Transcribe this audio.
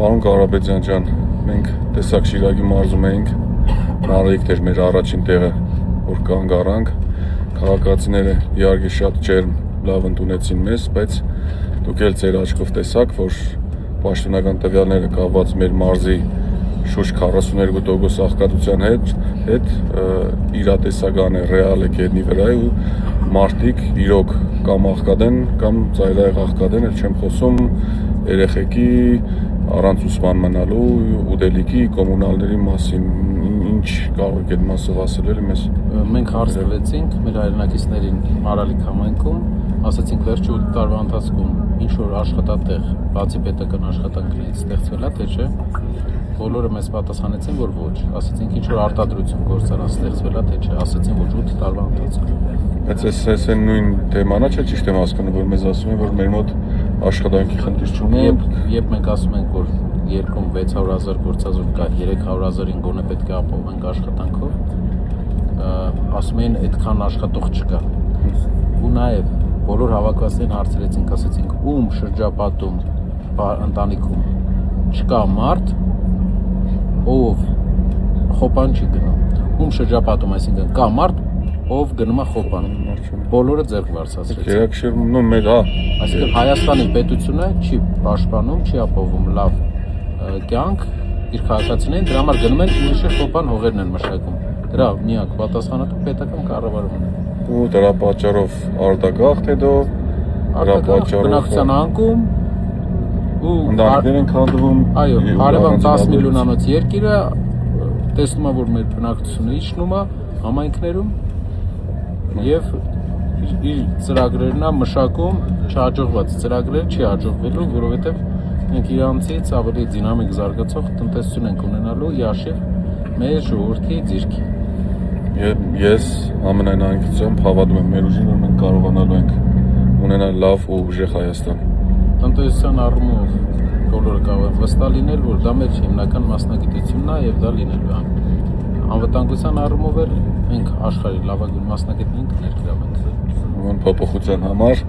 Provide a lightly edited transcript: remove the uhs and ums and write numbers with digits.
Պարոն Կարապետյան ջան, մենք տեսակ Շիրակի մարզում էինք, նարեիք էր մեր առաջին տեղը, որ կանգ առանք, քաղաքացիները իհարկե շատ ջերմ լավ ընդունեցին մեզ, բայց դուք էլ ձեր աչքով տեսաք, որ պաշտոնական տվյալները կապված մեր մարզի շուրջ 42% աղքատության հետ իրատեսական է, ռեալ է կետնի վրա է ու մարդիկ իրոք կամ աղքատ են, կամ ծայրահեղ աղքատ են, չեմ խոսում երեխեքի առանց ուսման մնալու, ուտելիքի, կոմունալների մասին, ինչ կարող եք այդ մասով ասել մեզ։ Մենք հարց տվեցինք մեր հայրենակիցներին Մարալիկ համայնքում, ասացինք վերջի 8 տարվա ընթացքում ինչ որ աշխատատեղ, բացի պետական աշխատանքներից ստեղծվել է, թե չէ։ Բոլորը մեզ պատասխանեցին, որ ոչ, ասացինք ինչ որ արտադրություն գործարան ստեղծվել է, թե չէ, ասացին ոչ 8 տարվա ընթացքում։ Բայց այս են նույն թեմանա չէ, ճիշտ եմ հասկանում, որ մեզ ասում են, որ մեր մոտ աշխատանքի խնդիր չունի։ Երբ մենք ասում ենք, որ երկրում 600,000 գործազուրկ կա, 300,000-ին գոնե պետք է ապահովենք աշխատանքով, ասում են այդքան աշխատող չկա։ Ու նաև բոլոր հավաքվածներին հարցրեցինք, ասեցինք, ում շրջապատում ընտանիքում չկա մարդ, ով խոպան չի գնում։ Ում շրջապատում, այսինքն կա մարդ, ով գնում է խոպան։ Բոլորը ձեռք բարձրացրեցին։ Գերակշռում մեր, Այսինքն Հայաստանի պետությունը չի պաշտպանում, չի ապահովում լավ կյանք իր քաղաքացիներին, դրա համար գնում են ուրիշը խոպան հողերն են մշակում։ Դրա միակ պատասխանատու պետական կառավարումն է։ Ու դրա պատճառով արտագաղթ է դո, դրա պատճառով բնակության անկում ու ընտանիքներ են քանդվում։ Այո, հարևան 10 միլիոնանոց երկիրը տեսնում է, որ մեր բնակչությունը իջնում է համայնքներում եւ իր ծրագրերն է մշակում չհաջողված ծրագրեր չի հաջողվելու, որովհետեւ մենք իրանցից ավելի դինամիկ զարգացող տնտեսություն ենք ունենալու իաշիվ մեր ժողովրդի ձիրքի։ Ես ամենայն անկյունությամբ հավատում եմ մեր ուժին, որ մենք կարողանալու ենք ունենալ լավ ու ուժեղ Հայաստան։ Տնտեսության առումով բոլորը կարող են վստահ լինել, որ դա մեր հիմնական մասնագիտությունն է եւ դա լինելու է։ Անվտանգության առումով էլ մենք աշխարհի լավագույն մասնագետներին կներկրավենք։ Ուրեմն փոփոխության համար